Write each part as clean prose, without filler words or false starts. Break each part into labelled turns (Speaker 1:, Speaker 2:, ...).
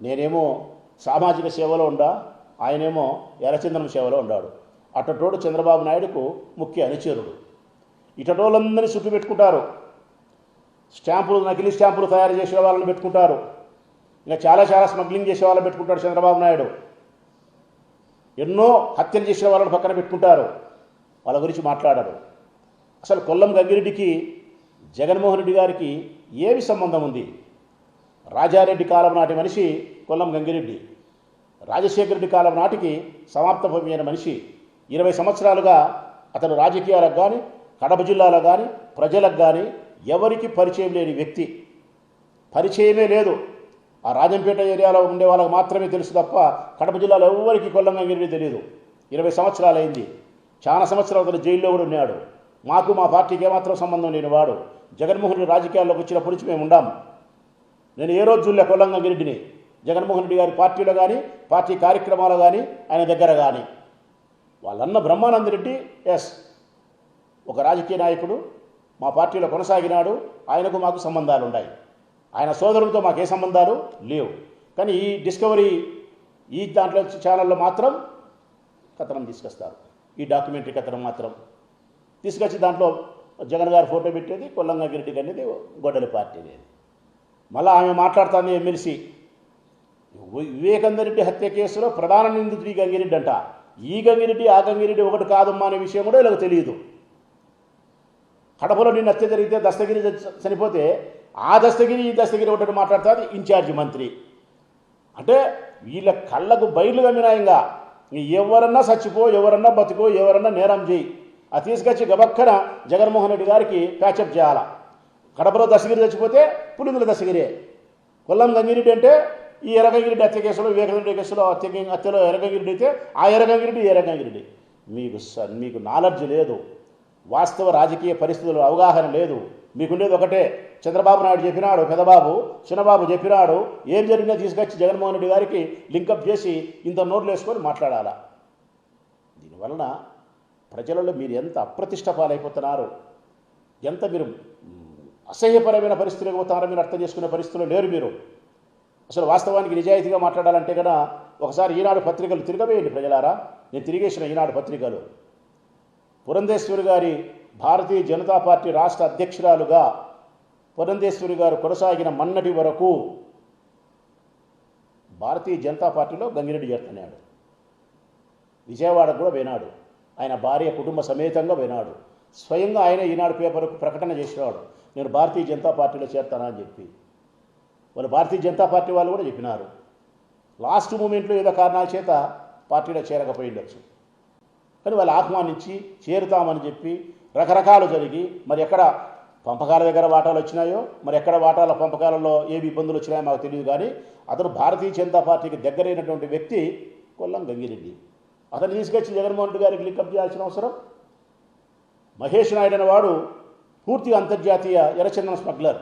Speaker 1: నేనేమో సామాజిక సేవలో ఉండా, ఆయనేమో ఎర్రచందనం సేవలో ఉన్నాడు. అట్టటోడు చంద్రబాబు నాయుడుకు ముఖ్య అనుచరుడు. ఇటటోళ్ళందరినీ చుట్టూ పెట్టుకుంటారు. స్టాంపులు, నకిలీ స్టాంపులు తయారు చేసే వాళ్ళని పెట్టుకుంటారు. ఇంకా చాలా స్మగ్లింగ్ చేసే వాళ్ళని పెట్టుకుంటాడు చంద్రబాబు నాయుడు. ఎన్నో హత్యలు చేసే వాళ్ళని పక్కన పెట్టుకుంటారు. వాళ్ళ గురించి మాట్లాడరు. అసలు కొల్లం గంగిరెడ్డికి జగన్మోహన్ రెడ్డి గారికి ఏమి సంబంధం ఉంది? రాజారెడ్డి కాలం నాటి మనిషి కొల్లం గంగిరెడ్డి. రాజశేఖర రెడ్డి కాలం నాటికి సమాప్తమైన మనిషి. 20 సంవత్సరాలుగా అతను రాజకీయాలకు కానీ, కడప జిల్లాలో కానీ, ప్రజలకు కానీ ఎవరికి పరిచయం లేని వ్యక్తి. పరిచయమే లేదు. ఆ రాజంపేట ఏరియాలో ఉండే వాళ్ళకి మాత్రమే తెలుసు తప్ప కడప జిల్లాలో ఎవరికి కొల్లం గంగిరెడ్డి తెలియదు. 20 సంవత్సరాలు అయింది. చాలా సంవత్సరాలు అతను జైల్లో కూడా ఉన్నాడు. మాకు మా పార్టీకి ఏమాత్రం సంబంధం లేనివాడు. జగన్మోహన్ రెడ్డి రాజకీయాల్లోకి వచ్చినప్పటి నుంచి మేము ఉండాం. నేను ఏ రోజు చూడలే కొల్లం గంగిరెడ్డిని జగన్మోహన్ రెడ్డి గారి పార్టీలో కానీ, పార్టీ కార్యక్రమాలు కానీ, ఆయన దగ్గర కానీ. వాళ్ళన్న బ్రహ్మానందరెడ్డి ఒక రాజకీయ నాయకుడు, మా పార్టీలో కొనసాగినాడు. ఆయనకు మాకు సంబంధాలు ఉన్నాయి. ఆయన సోదరులతో మాకే సంబంధాలు లేవు. కానీ ఈ డిస్కవరీ దాంట్లో ఛానల్లో మాత్రం కథనం తీసుకొస్తారు. ఈ డాక్యుమెంటరీ కథనం మాత్రం తీసుకొచ్చి దాంట్లో జగన్ గారి ఫోటో పెట్టేది, కొల్లం గంగిరెడ్డికి అనేది గొడ్డలి పార్టీ అనేది. మళ్ళీ ఆమె మాట్లాడుతుంది ఎమ్మెల్సీ. వివేకానందరెడ్డి హత్య కేసులో ప్రధాన నిందితుడు ఈ గంగిరెడ్డి అంట. ఈ గంగిరెడ్డి ఆ గంగిరెడ్డి ఒకటి కాదమ్మా అనే విషయం కూడా వీళ్ళకి తెలియదు. కడపలో నిన్న హత్య జరిగితే దస్తగిరి చనిపోతే ఆ దస్తగిరి ఈ దస్తగిరి ఒకటి మాట్లాడుతుంది ఇన్ఛార్జి మంత్రి. అంటే వీళ్ళ కళ్ళకు బయలు గమ్మినాయంగా ఎవరన్నా చచ్చిపో, ఎవరన్నా బతుకో, ఎవరన్నా నేరం చేయి, అది తీసుకొచ్చి గబక్కన జగన్మోహన్ రెడ్డి గారికి ప్యాచప్ చేయాలా. కడపలో దస్తగిరి చచ్చిపోతే పులిందుల దస్తగిరే. కొల్లం గంగిరెడ్డి అంటే ఈ ఎర్రగంగిరెడ్డి హత్య కేసులో, వివేకానంద కేసులో హత్యలో ఎర్రగంగిరెడ్డి అయితే ఆ ఎర్రగంగిరెడ్డి ఎర్రగంగిరెడ్డి. మీకు నాలెడ్జ్ లేదు. వాస్తవ రాజకీయ పరిస్థితులు అవగాహన లేదు. మీకుండేది ఒకటే, చంద్రబాబు నాయుడు చెప్పినాడు, పెదబాబు చిన్నబాబు చెప్పినాడు, ఏం జరిగినా తీసుకొచ్చి జగన్మోహన్ రెడ్డి గారికి లింకప్ చేసి ఇంత నోట్లు వేసుకొని మాట్లాడాలా. దీనివలన ప్రజలలో మీరు ఎంత అప్రతిష్ట పాలైపోతున్నారు, ఎంత మీరు అసహ్యపరమైన పరిస్థితులకు పోతున్నారో మీరు అర్థం చేసుకునే పరిస్థితుల్లో లేరు మీరు. అసలు వాస్తవానికి నిజాయితీగా మాట్లాడాలంటే కదా ఒకసారి ఈనాడు పత్రికలు తిరగవేయండి ప్రజలారా. నేను తిరిగేసిన ఈనాడు పత్రికలు. పురంధేశ్వరి గారి భారతీయ జనతా పార్టీ రాష్ట్ర అధ్యక్షురాలుగా పురంధేశ్వరి గారు కొనసాగిన మన్నటి వరకు భారతీయ జనతా పార్టీలో గంగిరెడ్డి చేరుతున్నాడు. విజయవాడకు కూడా పోయినాడు. ఆయన భార్య కుటుంబ సమేతంగా పోయినాడు. స్వయంగా ఆయన ఈనాడు పేపర్కు ప్రకటన చేసినాడు, నేను భారతీయ జనతా పార్టీలో చేరుతానని చెప్పి. వాళ్ళు భారతీయ జనతా పార్టీ వాళ్ళు కూడా చెప్పినారు. లాస్ట్ మూమెంట్లో ఏదో కారణాల చేత పార్టీలో చేరకపోయిండొచ్చు. కానీ వాళ్ళు ఆహ్వానించి చేరుతామని చెప్పి రకరకాలు జరిగి, మరి ఎక్కడ పంపకాల దగ్గర వాటాలు వచ్చినాయో, మరి ఎక్కడ వాటాల పంపకాలలో ఏవి ఇబ్బందులు వచ్చినాయో మాకు తెలియదు. కానీ అతను భారతీయ జనతా పార్టీకి దగ్గరైనటువంటి వ్యక్తి కొల్లం గంగిరెడ్డి. అతను తీసుకొచ్చి జగన్మోహన్ రెడ్డి గారికి లింకప్ చేయాల్సిన అవసరం. మహేష్ నాయుడు అనేవాడు పూర్తిగా అంతర్జాతీయ ఎర్రచందనం స్మగ్లర్,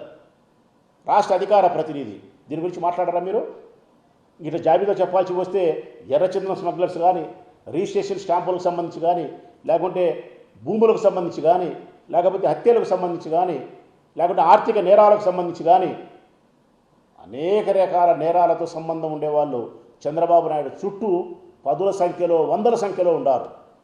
Speaker 1: రాష్ట్ర అధికార ప్రతినిధి. దీని గురించి మాట్లాడరా మీరు? ఇట్లా జాబితా చెప్పాల్సి వస్తే ఎర్రచందనం స్మగ్లర్స్ కానీ, రిజిస్ట్రేషన్ స్టాంపులకు సంబంధించి కానీ, లేకుంటే భూములకు సంబంధించి కానీ, లేకపోతే హత్యలకు సంబంధించి కానీ, లేకుంటే ఆర్థిక నేరాలకు సంబంధించి కానీ అనేక రకాల నేరాలతో సంబంధం ఉండేవాళ్ళు చంద్రబాబు నాయుడు చుట్టూ 10ల సంఖ్యలో 100ల సంఖ్యలో ఉండారు.